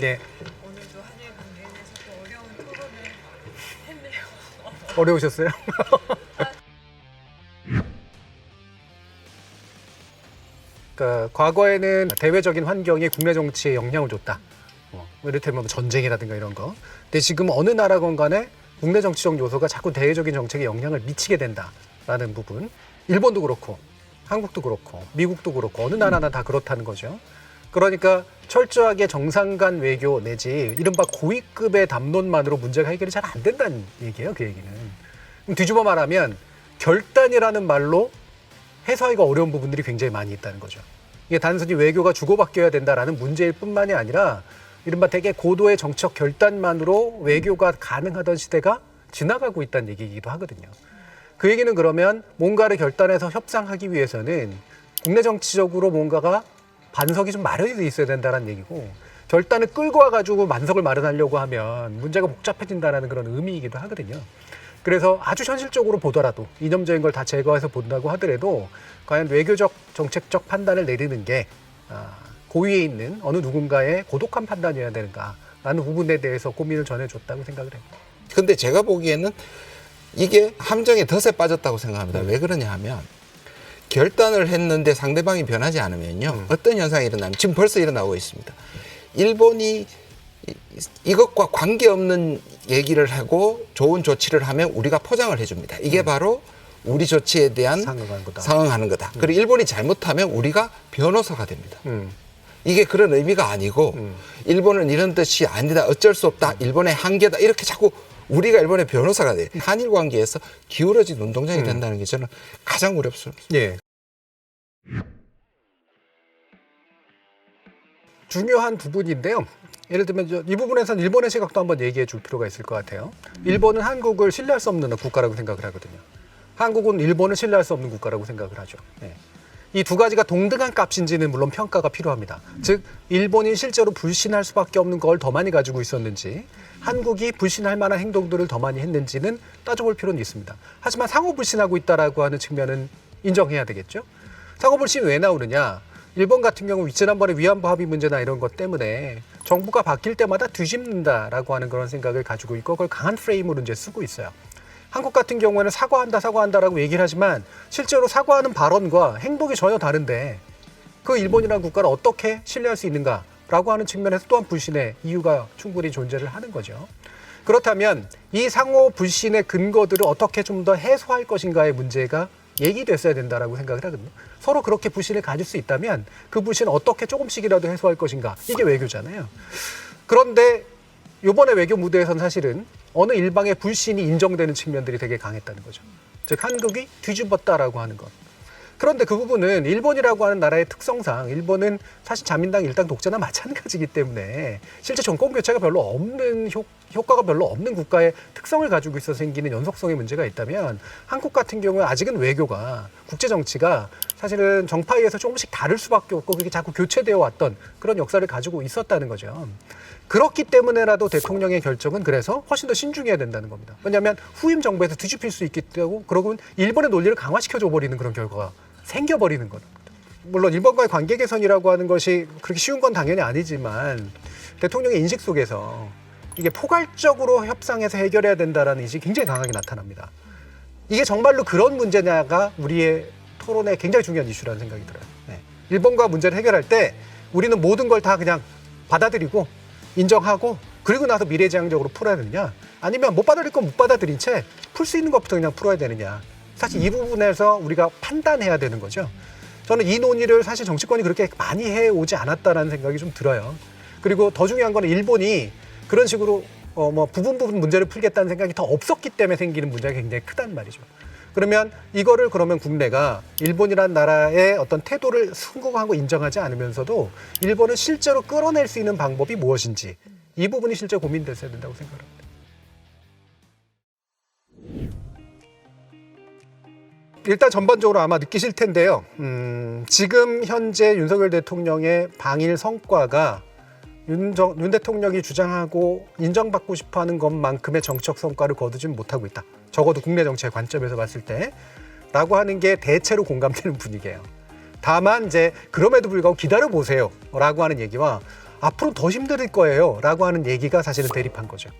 예. 오늘도 한일 관계에서 또 어려운 토론을 했네요. 어려우셨어요? 그러니까 과거에는 대외적인 환경이 국내 정치에 영향을 줬다. 이를테면 전쟁이라든가 이런 거. 근데 지금 어느 나라건 간에 국내 정치적 요소가 자꾸 대외적인 정책에 영향을 미치게 된다라는 부분. 일본도 그렇고 한국도 그렇고 미국도 그렇고 어느 나라나 다 그렇다는 거죠. 그러니까 철저하게 정상 간 외교 내지 이른바 고위급의 담론만으로 문제가 해결이 잘 안 된다는 얘기예요. 그 얘기는. 그럼 뒤집어 말하면 결단이라는 말로 해소하기가 어려운 부분들이 굉장히 많이 있다는 거죠. 이게 단순히 외교가 주고받겨야 된다라는 문제일 뿐만이 아니라 이른바 되게 고도의 정치적 결단만으로 외교가 가능하던 시대가 지나가고 있다는 얘기이기도 하거든요. 그 얘기는 그러면 뭔가를 결단해서 협상하기 위해서는 국내 정치적으로 뭔가가 반석이 좀 마련이 돼 있어야 된다는 얘기고 결단을 끌고 와가지고 만석을 마련하려고 하면 문제가 복잡해진다는 그런 의미이기도 하거든요. 그래서 아주 현실적으로 보더라도 이념적인 걸 다 제거해서 본다고 하더라도 과연 외교적 정책적 판단을 내리는 게 고위에 있는 어느 누군가의 고독한 판단이어야 되는가라는 부분에 대해서 고민을 전해줬다고 생각을 해요. 근데 제가 보기에는 이게 함정에 덫에 빠졌다고 생각합니다. 왜 그러냐 하면 결단을 했는데 상대방이 변하지 않으면요. 어떤 현상이 일어나면 지금 벌써 일어나고 있습니다. 일본이 이것과 관계없는 얘기를 하고 좋은 조치를 하면 우리가 포장을 해줍니다. 이게 바로 우리 조치에 대한 상응하는 거다. 그리고 일본이 잘못하면 우리가 변호사가 됩니다. 이게 그런 의미가 아니고 일본은 이런 뜻이 아니다. 어쩔 수 없다. 일본의 한계다. 이렇게 자꾸 우리가 일본의 변호사가 돼. 한일 관계에서 기울어진 운동장이 된다는 게 저는 가장 어렵습니다. 예. 중요한 부분인데요. 예를 들면 이 부분에서는 일본의 시각도 한번 얘기해 줄 필요가 있을 것 같아요. 일본은 한국을 신뢰할 수 없는 국가라고 생각을 하거든요. 한국은 일본을 신뢰할 수 없는 국가라고 생각을 하죠. 예. 이 두 가지가 동등한 값인지는 물론 평가가 필요합니다. 즉 일본이 실제로 불신할 수밖에 없는 걸 더 많이 가지고 있었는지 한국이 불신할 만한 행동들을 더 많이 했는지는 따져볼 필요는 있습니다. 하지만 상호 불신하고 있다라고 하는 측면은 인정해야 되겠죠. 상호 불신이 왜 나오느냐. 일본 같은 경우 지난번에 위안부 합의 문제나 이런 것 때문에 정부가 바뀔 때마다 뒤집는다라고 하는 그런 생각을 가지고 있고 그걸 강한 프레임으로 이제 쓰고 있어요. 한국 같은 경우에는 사과한다라고 얘기를 하지만 실제로 사과하는 발언과 행동이 전혀 다른데 그 일본이라는 국가를 어떻게 신뢰할 수 있는가라고 하는 측면에서 또한 불신의 이유가 충분히 존재를 하는 거죠. 그렇다면 이 상호 불신의 근거들을 어떻게 좀 더 해소할 것인가의 문제가 얘기됐어야 된다라고 생각을 하거든요. 서로 그렇게 불신을 가질 수 있다면 그 불신을 어떻게 조금씩이라도 해소할 것인가. 이게 외교잖아요. 그런데 이번에 외교 무대에서는 사실은 어느 일방의 불신이 인정되는 측면들이 되게 강했다는 거죠. 즉 한국이 뒤집었다라고 하는 것. 그런데 그 부분은 일본이라고 하는 나라의 특성상 일본은 사실 자민당 일당 독재나 마찬가지이기 때문에 실제 정권 교체가 별로 없는 효과가 별로 없는 국가의 특성을 가지고 있어서 생기는 연속성의 문제가 있다면 한국 같은 경우에 아직은 외교가 국제 정치가 사실은 정파에 의해서 조금씩 다를 수밖에 없고 그게 자꾸 교체되어 왔던 그런 역사를 가지고 있었다는 거죠. 그렇기 때문에라도 대통령의 결정은 그래서 훨씬 더 신중해야 된다는 겁니다. 왜냐하면 후임 정부에서 뒤집힐 수 있기 때문에 그러고 일본의 논리를 강화시켜줘 버리는 그런 결과가 생겨버리는 거는. 물론 일본과의 관계 개선이라고 하는 것이 그렇게 쉬운 건 당연히 아니지만 대통령의 인식 속에서 이게 포괄적으로 협상해서 해결해야 된다는 인식이 굉장히 강하게 나타납니다. 이게 정말로 그런 문제냐가 우리의 토론의 굉장히 중요한 이슈라는 생각이 들어요. 네. 일본과 문제를 해결할 때 우리는 모든 걸 다 그냥 받아들이고 인정하고 그리고 나서 미래지향적으로 풀어야 되느냐 아니면 못 받아들일 건 못 받아들인 채 풀 수 있는 것부터 그냥 풀어야 되느냐. 사실 이 부분에서 우리가 판단해야 되는 거죠. 저는 이 논의를 사실 정치권이 그렇게 많이 해오지 않았다라는 생각이 좀 들어요. 그리고 더 중요한 거는 일본이 그런 식으로 부분 문제를 풀겠다는 생각이 더 없었기 때문에 생기는 문제가 굉장히 크단 말이죠. 그러면 이거를 그러면 국내가 일본이라는 나라의 어떤 태도를 승고하고 인정하지 않으면서도 일본은 실제로 끌어낼 수 있는 방법이 무엇인지 이 부분이 실제 고민됐어야 된다고 생각합니다. 일단 전반적으로 아마 느끼실 텐데요. 지금 현재 윤석열 대통령의 방일 성과가 윤 대통령이 주장하고 인정받고 싶어하는 것만큼의 정치적 성과를 거두지는 못하고 있다. 적어도 국내 정치의 관점에서 봤을 때라고 하는 게 대체로 공감되는 분위기예요. 다만 이제 그럼에도 불구하고 기다려보세요라고 하는 얘기와 앞으로 더 힘들 거예요 라고 하는 얘기가 사실은 대립한 거죠.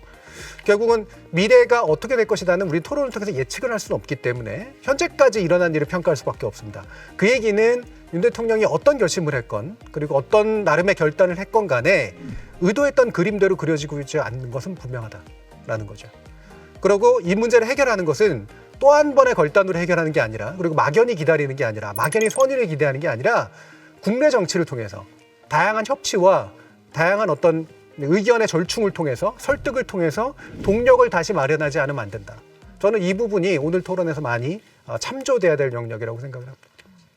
결국은 미래가 어떻게 될 것이라는 우리 토론을 통해서 예측을 할 수는 없기 때문에 현재까지 일어난 일을 평가할 수밖에 없습니다. 그 얘기는 윤 대통령이 어떤 결심을 했건 그리고 어떤 나름의 결단을 했건 간에 의도했던 그림대로 그려지고 있지 않는 것은 분명하다라는 거죠. 그리고 이 문제를 해결하는 것은 또 한 번의 결단으로 해결하는 게 아니라 그리고 막연히 기다리는 게 아니라 막연히 선의를 기대하는 게 아니라 국내 정치를 통해서 다양한 협치와 다양한 어떤 의견의 절충을 통해서 설득을 통해서 동력을 다시 마련하지 않으면 안 된다. 저는 이 부분이 오늘 토론에서 많이 참조돼야 될 영역이라고 생각을 합니다.